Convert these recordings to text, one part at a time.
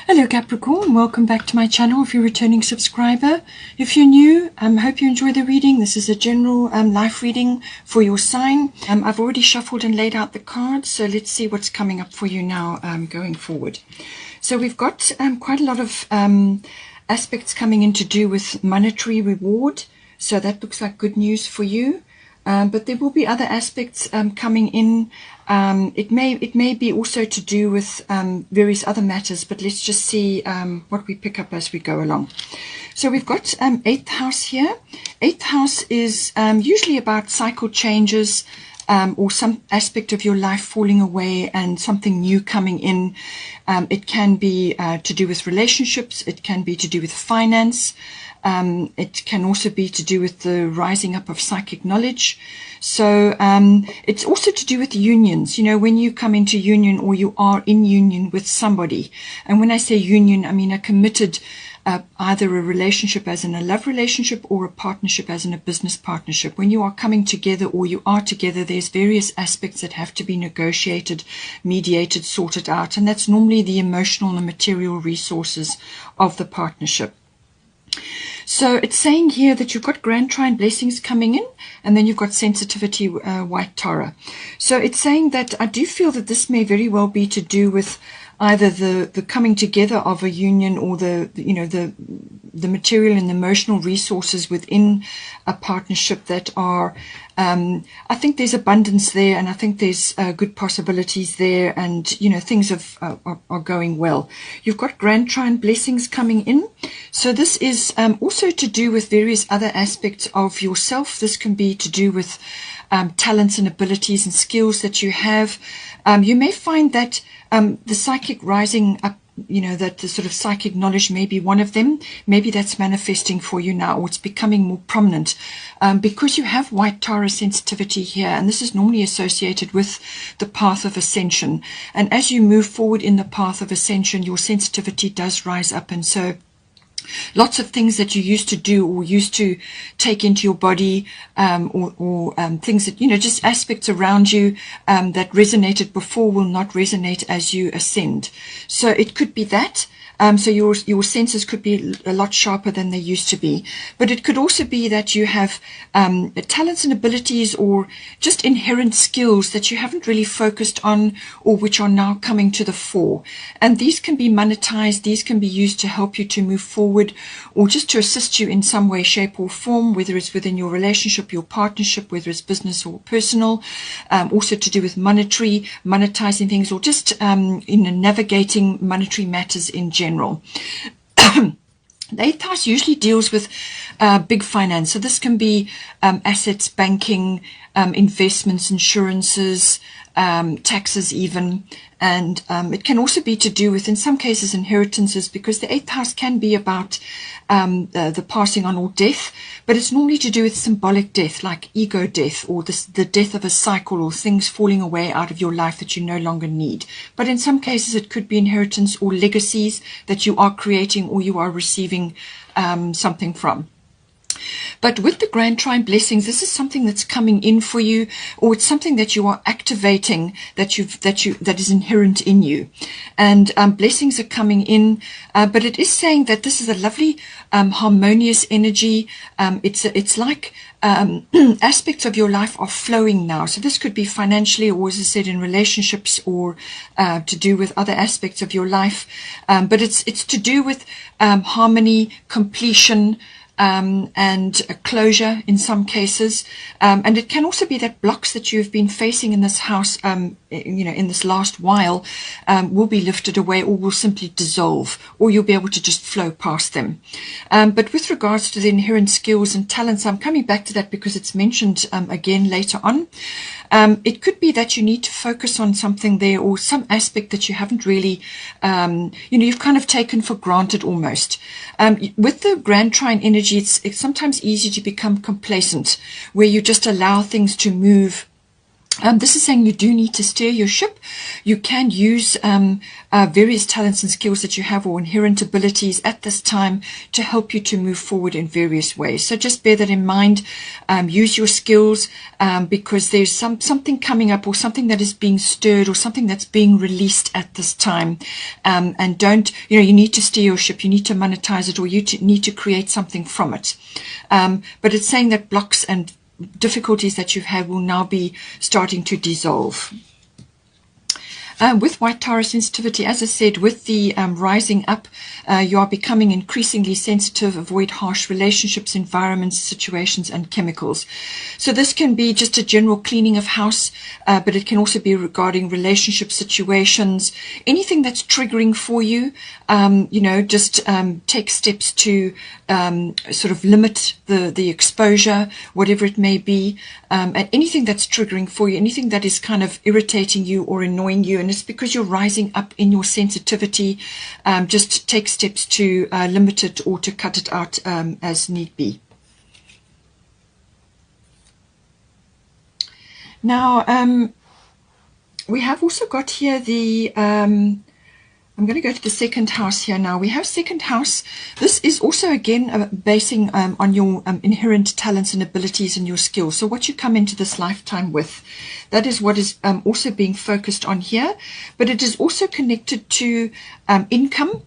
Hello Capricorn, welcome back to my channel if you're a returning subscriber. If you're new, I hope you enjoy the reading. This is a general life reading for your sign. I've already shuffled and laid out the cards, so let's see what's coming up for you now going forward. So we've got quite a lot of aspects coming in to do with monetary reward, so that looks like good news for you. But there will be other aspects coming in. It may be also to do with various other matters, but let's just see what we pick up as we go along. So we've got 8th house here. 8th house is usually about cycle changes, or some aspect of your life falling away and something new coming in. It can be to do with relationships. It can be to do with finance. It can also be to do with the rising up of psychic knowledge. So it's also to do with unions. You know, when you come into union or you are in union with somebody. And when I say union, I mean a committed, either a relationship as in a love relationship or a partnership as in a business partnership. When you are coming together or you are together, there's various aspects that have to be negotiated, mediated, sorted out. And that's normally the emotional and material resources of the partnership. So it's saying here that you've got grand trine blessings coming in, and then you've got sensitivity white Tara. So it's saying that I do feel that this may very well be to do with either the coming together of a union or the material and emotional resources within a partnership that are, I think there's abundance there, and I think there's good possibilities there, and things are going well. You've got grand trine blessings coming in, so this is also to do with various other aspects of yourself. This can be to do with talents and abilities and skills that you have. You may find that the psychic rising up, that the sort of psychic knowledge may be one of them. Maybe that's manifesting for you now, or it's becoming more prominent because you have white Tara sensitivity here, and this is normally associated with the path of ascension. And as you move forward in the path of ascension, your sensitivity does rise up, and so lots of things that you used to do or used to take into your body, or things that, just aspects around you that resonated before will not resonate as you ascend. So it could be that. So your senses could be a lot sharper than they used to be. But it could also be that you have talents and abilities or just inherent skills that you haven't really focused on, or which are now coming to the fore. And these can be monetized. These can be used to help you to move forward, or just to assist you in some way, shape or form, whether it's within your relationship, your partnership, whether it's business or personal, also to do with monetizing things, or just navigating monetary matters in general. The 8th house usually deals with big finance. So this can be assets, banking, investments, insurances, taxes even. And it can also be to do with, in some cases, inheritances, because the 8th house can be about the passing on or death, but it's normally to do with symbolic death, like ego death, or the death of a cycle, or things falling away out of your life that you no longer need. But in some cases, it could be inheritance or legacies that you are creating or you are receiving something from. But with the grand trine blessings, this is something that's coming in for you, or it's something that you are activating that is inherent in you. And blessings are coming in, but it is saying that this is a lovely harmonious energy. It's like aspects of your life are flowing now. So this could be financially, or as I said, in relationships, or to do with other aspects of your life. But it's to do with harmony, completion, and a closure in some cases, and it can also be that blocks that you've been facing in this house, in this last while, will be lifted away, or will simply dissolve, or you'll be able to just flow past them. But with regards to the inherent skills and talents, I'm coming back to that because it's mentioned again later on. It could be that you need to focus on something there, or some aspect that you haven't really, you've kind of taken for granted almost. With the grand trine energy, it's sometimes easy to become complacent, where you just allow things to move This is saying you do need to steer your ship. You can use various talents and skills that you have or inherent abilities at this time to help you to move forward in various ways. So just bear that in mind. Use your skills because there's something coming up or something that is being stirred or something that's being released at this time. And don't, you need to steer your ship. You need to monetize it, or you need to create something from it. But it's saying that blocks and difficulties that you've had will now be starting to dissolve. With White Taurus sensitivity, as I said, with the rising up, you are becoming increasingly sensitive. Avoid harsh relationships, environments, situations, and chemicals. So this can be just a general cleaning of house, but it can also be regarding relationship situations, anything that's triggering for you. Just take steps to sort of limit the exposure, whatever it may be, and anything that's triggering for you, anything that is kind of irritating you or annoying you, and it's because you're rising up in your sensitivity. Just take steps to limit it or to cut it out as need be. Now, we have also got here the I'm going to go to the second house here now. We have second house. This is also, again, basing on your inherent talents and abilities and your skills. So what you come into this lifetime with, that is what is also being focused on here. But it is also connected to income.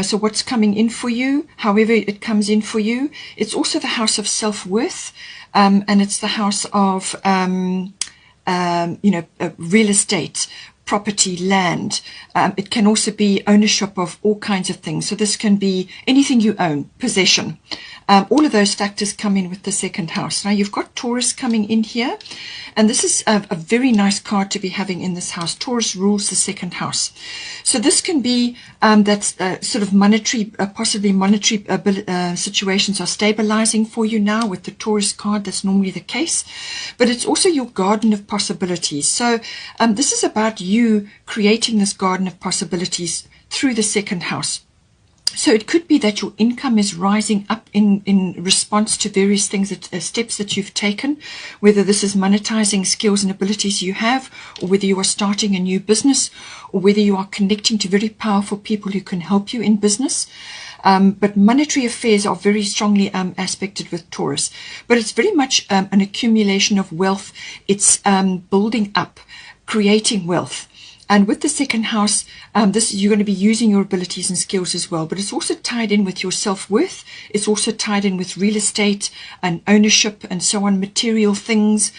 So what's coming in for you, however it comes in for you. It's also the house of self-worth, and it's the house of, real estate, property, land. It can also be ownership of all kinds of things. So this can be anything you own, possession. All of those factors come in with the second house. Now you've got Taurus coming in here, and this is a very nice card to be having in this house. Taurus rules the second house. So this can be that's sort of monetary, possibly monetary situations are stabilizing for you now with the Taurus card. That's normally the case. But it's also your garden of possibilities. So this is about you creating this garden of possibilities through the second house. So it could be that your income is rising up in response to various things, steps that you've taken, whether this is monetizing skills and abilities you have, or whether you are starting a new business, or whether you are connecting to very powerful people who can help you in business. But monetary affairs are very strongly aspected with Taurus. But it's very much an accumulation of wealth. It's building up, creating wealth. And with the second house, you're going to be using your abilities and skills as well. But it's also tied in with your self-worth. It's also tied in with real estate and ownership and so on, material things.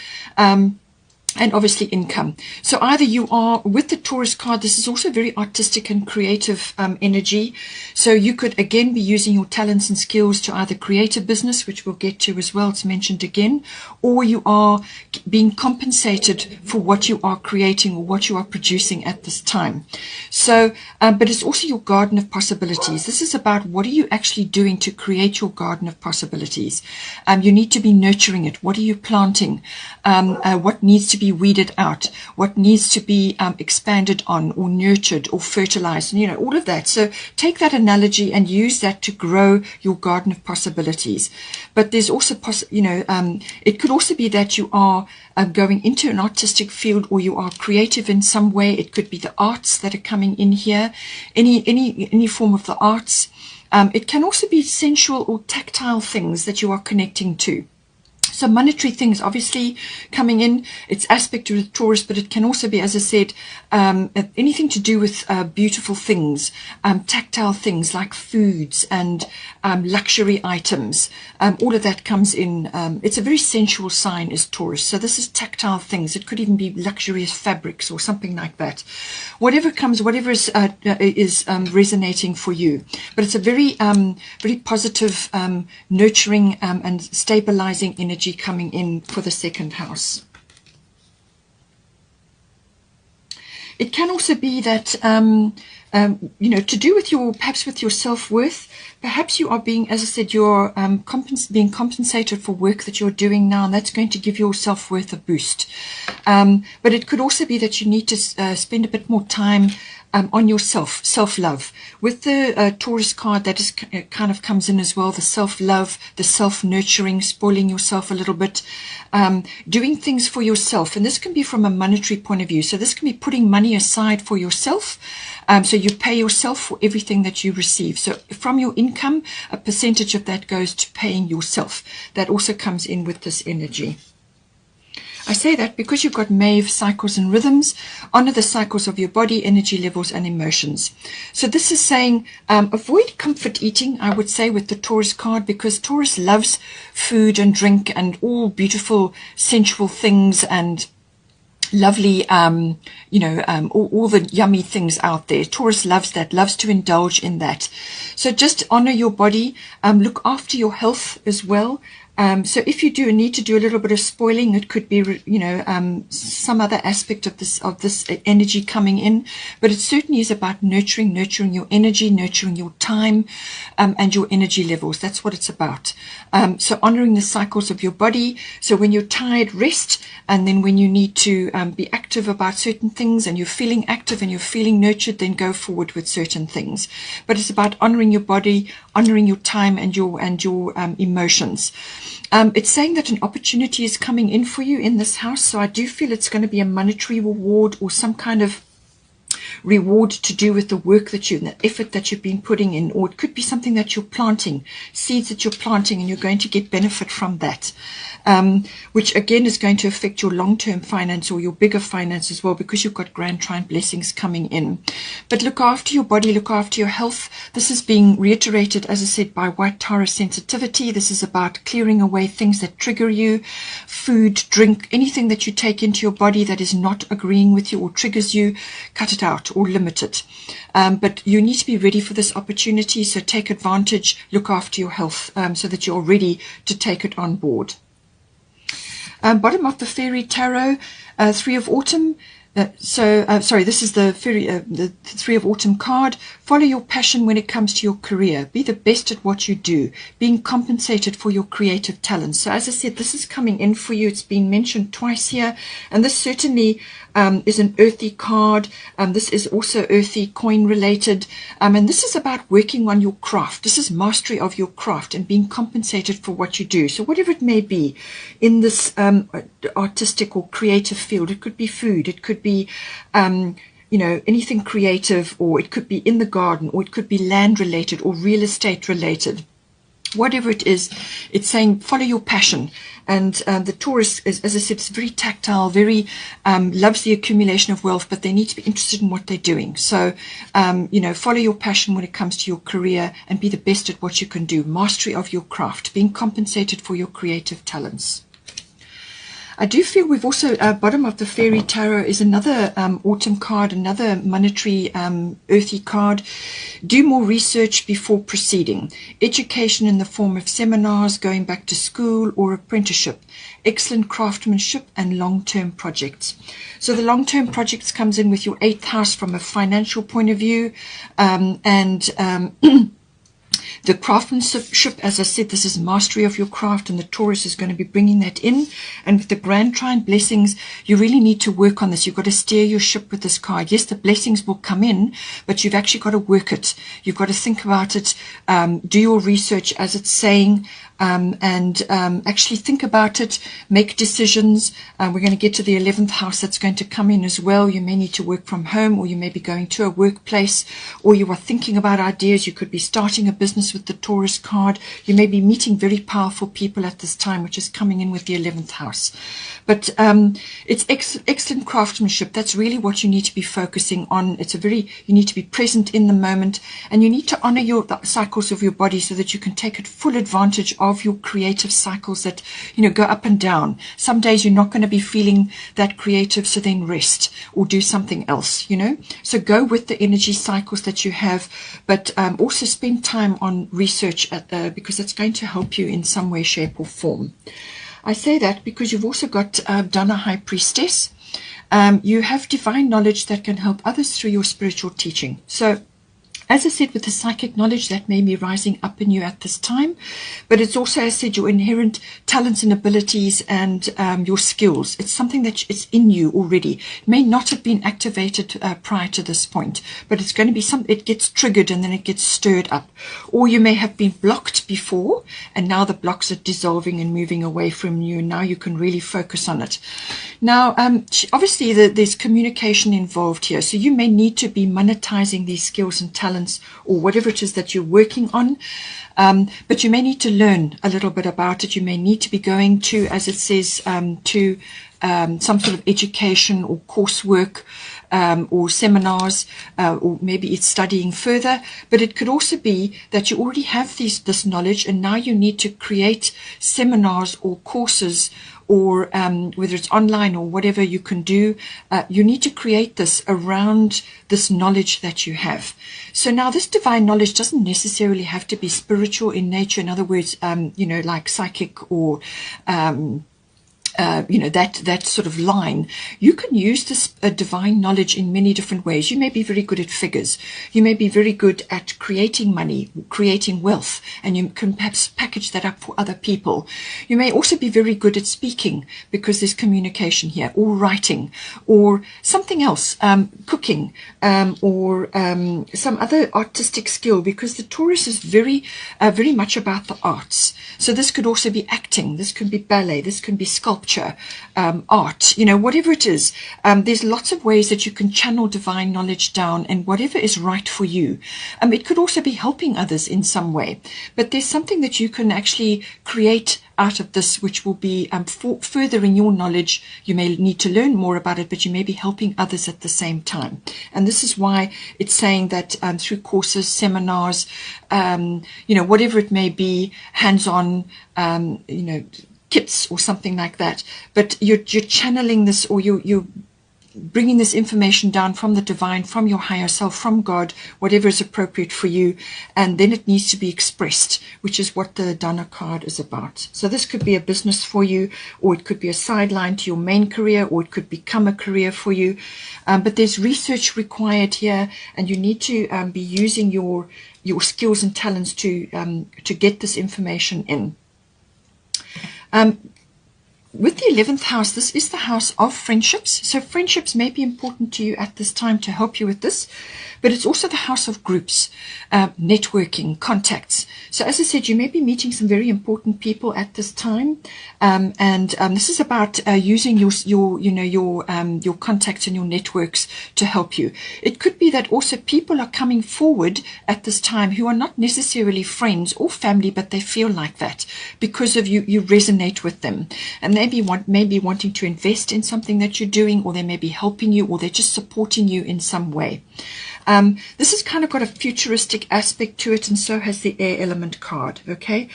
And obviously income. So either you are, with the Taurus card, this is also very artistic and creative energy. So you could again be using your talents and skills to either create a business, which we'll get to as well, it's mentioned again, or you are being compensated for what you are creating or what you are producing at this time. So, but it's also your garden of possibilities. This is about what are you actually doing to create your garden of possibilities. You need to be nurturing it. What are you planting? What needs to be weeded out, what needs to be expanded on or nurtured or fertilized, and all of that. So take that analogy and use that to grow your garden of possibilities. But there's also it could also be that you are going into an artistic field, or you are creative in some way. It could be the arts that are coming in here, any form of the arts. It can also be sensual or tactile things that you are connecting to. So monetary things obviously coming in, it's aspect to the Taurus, but it can also be, as I said, anything to do with beautiful things, tactile things like foods and luxury items. All of that comes in. It's a very sensual sign, is Taurus. So this is tactile things. It could even be luxurious fabrics or something like that. Whatever comes, whatever is resonating for you. But it's a very, very positive, nurturing and stabilizing energy coming in for the second house. It can also be that to do with perhaps with your self-worth. Perhaps you are being, as I said, you're being compensated for work that you're doing now, and that's going to give your self-worth a boost. But it could also be that you need to spend a bit more time on yourself, self-love. With the Taurus card, that is kind of comes in as well, the self-love, the self-nurturing, spoiling yourself a little bit, doing things for yourself. And this can be from a monetary point of view. So this can be putting money aside for yourself. So you pay yourself for everything that you receive. So from your income, a percentage of that goes to paying yourself. That also comes in with this energy. I say that because you've got Maeve, cycles and rhythms. Honor the cycles of your body, energy levels and emotions. So this is saying avoid comfort eating, I would say, with the Taurus card, because Taurus loves food and drink and all beautiful sensual things and lovely, all the yummy things out there. Taurus loves that, loves to indulge in that. So just honor your body, look after your health as well. So if you do need to do a little bit of spoiling, it could be, some other aspect of this energy coming in, but it certainly is about nurturing your energy, nurturing your time, and your energy levels. That's what it's about. So honoring the cycles of your body. So when you're tired, rest, and then when you need to be active about certain things and you're feeling active and you're feeling nurtured, then go forward with certain things. But it's about honoring your body, honoring your time and your emotions. It's saying that an opportunity is coming in for you in this house. So I do feel it's going to be a monetary reward or some kind of reward to do with the work that you, the effort that you've been putting in, or it could be something that you're planting, seeds that you're planting, and you're going to get benefit from that, which again is going to affect your long-term finance or your bigger finance as well, because you've got grand trine blessings coming in. But look after your body, look after your health. This is being reiterated, as I said, by White Taurus sensitivity. This is about clearing away things that trigger you, food, drink, anything that you take into your body that is not agreeing with you or triggers you, cut it out or limit it. But you need to be ready for this opportunity, so take advantage, look after your health, so that you're ready to take it on board. Bottom of the Fairy Tarot, Three of Autumn. This is the Three of Autumn card. Follow your passion when it comes to your career. Be the best at what you do. Being compensated for your creative talents. So as I said, this is coming in for you. It's been mentioned twice here. And this certainly is an earthy card. This is also earthy, coin related. And this is about working on your craft. This is mastery of your craft and being compensated for what you do. So whatever it may be in this artistic or creative field, it could be food, it could be anything creative, or it could be in the garden, or it could be land related or real estate related. Whatever it is, it's saying follow your passion. And the Taurus is, as I said, it's very tactile, very loves the accumulation of wealth, but they need to be interested in what they're doing. So follow your passion when it comes to your career and be the best at what you can do. Mastery of your craft, being compensated for your creative talents. I do feel we've also, bottom of the Fairy Tarot is another autumn card, another monetary earthy card. Do more research before proceeding. Education in the form of seminars, going back to school or apprenticeship. Excellent craftsmanship and long-term projects. So the long-term projects comes in with your 8th house from a financial point of view, the craftsmanship, as I said, this is mastery of your craft, and the Taurus is going to be bringing that in. And with the grand trine blessings, you really need to work on this. You've got to steer your ship with this card. Yes, the blessings will come in, but you've actually got to work it. You've got to think about it, do your research as it's saying, actually think about it, make decisions. We're going to get to the 11th house that's going to come in as well. You may need to work from home, or you may be going to a workplace, or you are thinking about ideas. You could be starting a business with the Taurus card. You may be meeting very powerful people at this time, which is coming in with the 11th house. But it's excellent craftsmanship. That's really what you need to be focusing on. You need to be present in the moment, and you need to honor the cycles of your body so that you can take full advantage of your creative cycles that, go up and down. Some days you're not going to be feeling that creative, so then rest or do something else, So go with the energy cycles that you have, but also spend time on research because that's going to help you in some way, shape or form. I say that because you've also got Dana High Priestess. You have divine knowledge that can help others through your spiritual teaching. So As I said, with the psychic knowledge, that may be rising up in you at this time. But it's also, as I said, your inherent talents and abilities and your skills. It's something that it's in you already. It may not have been activated prior to this point, but it's going to be it gets triggered and then it gets stirred up. Or you may have been blocked before, and now the blocks are dissolving and moving away from you, and now you can really focus on it. Now, obviously, there's communication involved here, so you may need to be monetizing these skills and talents or whatever it is that you're working on, but you may need to learn a little bit about it. You may need to be going to, as it says, to some sort of education or coursework, or seminars, or maybe it's studying further. But it could also be that you already have this knowledge, and now you need to create seminars or courses, or whether it's online or whatever you can do. You need to create this around this knowledge that you have. So now this divine knowledge doesn't necessarily have to be spiritual in nature. In other words, like psychic or that sort of line. You can use this divine knowledge in many different ways. You may be very good at figures. You may be very good at creating money, creating wealth, and you can perhaps package that up for other people. You may also be very good at speaking, because there's communication here, or writing, or something else, cooking, or some other artistic skill, because the Taurus is very much about the arts. So this could also be acting, this could be ballet, this can be sculpture, art, whatever it is. There's lots of ways that you can channel divine knowledge down, and whatever is right for you. It could also be helping others in some way, but there's something that you can actually create out of this, which will be furthering your knowledge. You may need to learn more about it, but you may be helping others at the same time. And this is why it's saying that through courses, seminars, whatever it may be, hands-on, kits or something like that. But you're channeling this, or you're bringing this information down from the divine, from your higher self, from God, whatever is appropriate for you, and then it needs to be expressed, which is what the Dana card is about. So this could be a business for you, or it could be a sideline to your main career, or it could become a career for you. But there's research required here, and you need to be using your skills and talents to get this information in. With the 11th house, this is the house of friendships. So friendships may be important to you at this time to help you with this, but it's also the house of groups, networking, contacts. So as I said, you may be meeting some very important people at this time, and this is about using your contacts and your networks to help you. It could be that also people are coming forward at this time who are not necessarily friends or family, but they feel like that because of you resonate with them, and they may be wanting to invest in something that you're doing, or they may be helping you, or they're just supporting you in some way. This has kind of got a futuristic aspect to it, and so has the air element card. Okay,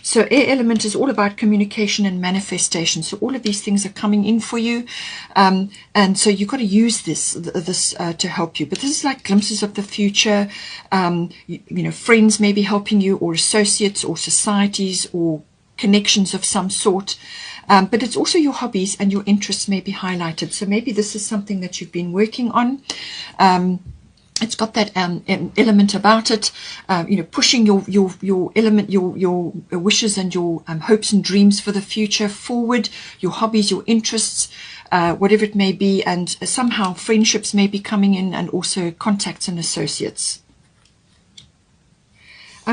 so air element is all about communication and manifestation. So all of these things are coming in for you, and so you've got to use this to help you. But this is like glimpses of the future. Friends may be helping you, or associates, or societies, or connections of some sort. But it's also your hobbies and your interests may be highlighted. So maybe this is something that you've been working on. It's got that element about it, pushing your element, your wishes and your hopes and dreams for the future forward, your hobbies, your interests, whatever it may be, and somehow friendships may be coming in, and also contacts and associates.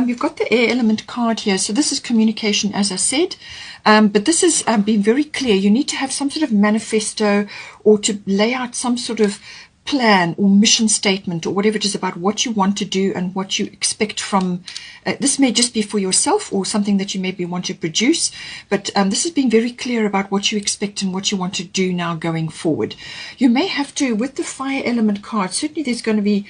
You've got the air element card here, so this is communication, as I said, but this is being very clear. You need to have some sort of manifesto, or to lay out some sort of plan or mission statement, or whatever it is, about what you want to do and what you expect from this. May just be for yourself, or something that you maybe want to produce, but this is being very clear about what you expect and what you want to do now going forward. You may have to, with the fire element card, certainly there's going to be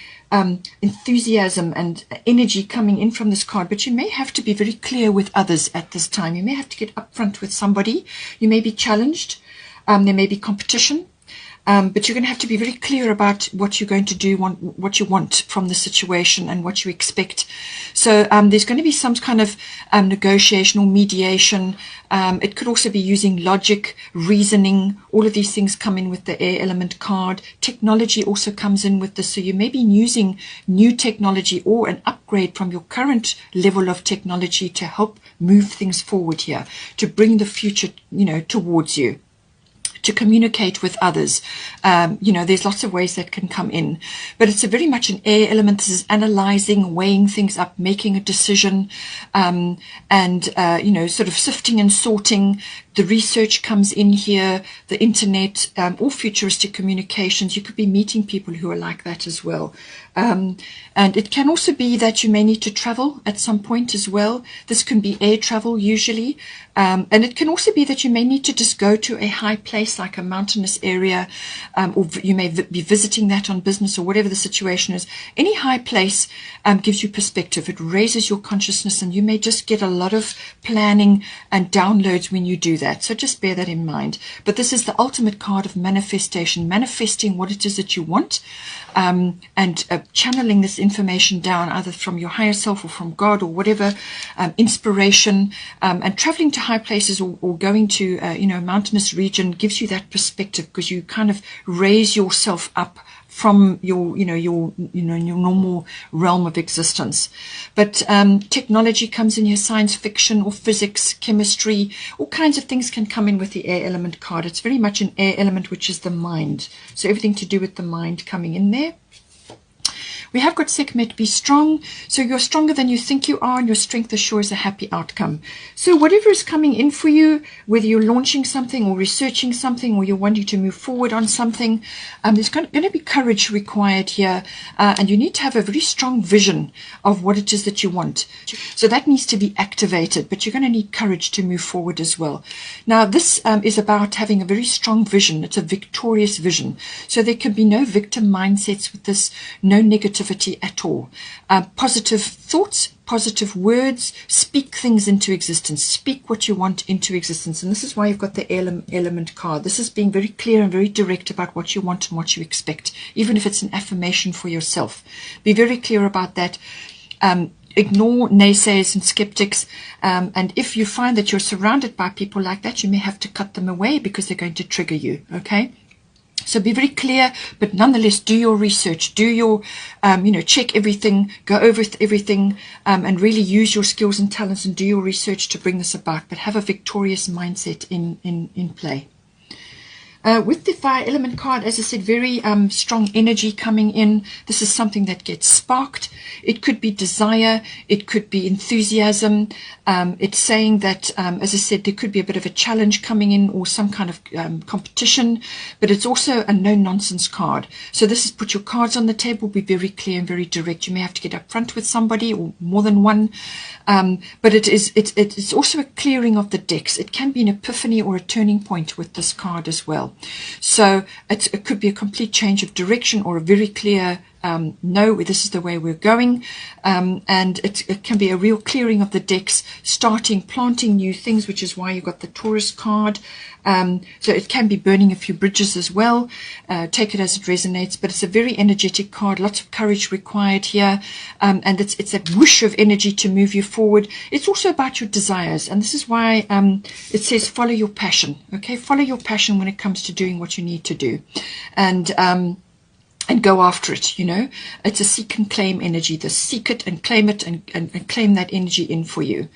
enthusiasm and energy coming in from this card, but you may have to be very clear with others at this time. You may have to get upfront with somebody. You may be challenged. There may be competition. but you're going to have to be very clear about what you're going to do, what you want from the situation and what you expect. So there's going to be some kind of negotiation or mediation. It could also be using logic, reasoning. All of these things come in with the air element card. Technology also comes in with this. So you may be using new technology or an upgrade from your current level of technology to help move things forward here, to bring the future, towards you, to communicate with others. There's lots of ways that can come in, but it's very much an air element. This is analyzing, weighing things up, making a decision, and sort of sifting and sorting. The research comes in here, the internet, all futuristic communications. You could be meeting people who are like that as well. And it can also be that you may need to travel at some point as well. This can be air travel usually. And it can also be that you may need to just go to a high place like a mountainous area, or you may be visiting that on business or whatever the situation is. Any high place gives you perspective. It raises your consciousness, and you may just get a lot of planning and downloads when you do that. So just bear that in mind. But this is the ultimate card of manifestation, manifesting what it is that you want, and channeling this information down either from your higher self or from God or whatever, inspiration, and traveling to high places or going to a mountainous region gives you that perspective, because you kind of raise yourself up from your normal realm of existence. But technology comes in here, science fiction or physics, chemistry, all kinds of things can come in with the air element card. It's very much an air element, which is the mind. So everything to do with the mind coming in there. We have got Sekhmet, be strong. So you're stronger than you think you are, and your strength assures a happy outcome. So whatever is coming in for you, whether you're launching something or researching something, or you're wanting to move forward on something, there's going to be courage required here, and you need to have a very strong vision of what it is that you want. So that needs to be activated, but you're going to need courage to move forward as well. Now this is about having a very strong vision. It's a victorious vision. So there can be no victim mindsets with this, no negativity at all. Positive thoughts, positive words, speak things into existence, speak what you want into existence. And this is why you've got the element card. This is being very clear and very direct about what you want and what you expect, even if it's an affirmation for yourself. Be very clear about that. Ignore naysayers and skeptics, and if you find that you're surrounded by people like that, you may have to cut them away because they're going to trigger you. Okay, so be very clear, but nonetheless do your research, do your check everything, go over everything, and really use your skills and talents and do your research to bring this about, but have a victorious mindset in play. With the fire element card, as I said, very strong energy coming in. This is something that gets sparked. It could be desire. It could be enthusiasm. It's saying that, as I said, there could be a bit of a challenge coming in or some kind of competition, but it's also a no-nonsense card. So this is put your cards on the table, be very clear and very direct. You may have to get up front with somebody or more than one, but it's also a clearing of the decks. It can be an epiphany or a turning point with this card as well. So it could be a complete change of direction or a very clear no, this is the way we're going, and it can be a real clearing of the decks, planting new things, which is why you've got the Taurus card. So it can be burning a few bridges as well. Take it as it resonates, but it's a very energetic card, lots of courage required here, and it's a whoosh of energy to move you forward. It's also about your desires, and this is why it says follow your passion. Okay, follow your passion when it comes to doing what you need to do, and go after it. It's a seek and claim energy. The seek it and claim it, and claim that energy in for you.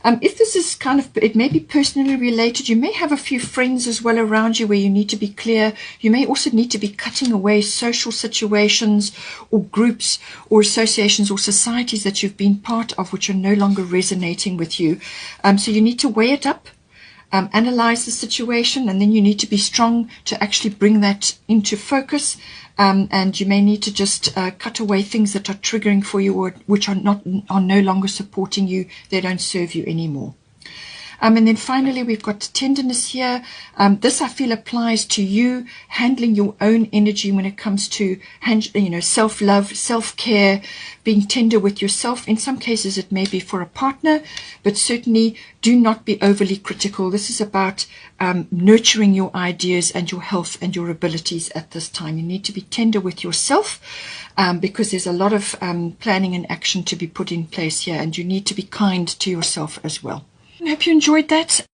If this is it may be personally related. You may have a few friends as well around you where you need to be clear. You may also need to be cutting away social situations or groups or associations or societies that you've been part of which are no longer resonating with you. So you need to weigh it up. Analyze the situation, and then you need to be strong to actually bring that into focus, and you may need to just cut away things that are triggering for you or which are no longer supporting you. They don't serve you anymore. And then finally, we've got tenderness here. This I feel applies to you handling your own energy when it comes to, self-love, self-care, being tender with yourself. In some cases, it may be for a partner, but certainly do not be overly critical. This is about nurturing your ideas and your health and your abilities at this time. You need to be tender with yourself because there's a lot of planning and action to be put in place here, and you need to be kind to yourself as well. I hope you enjoyed that.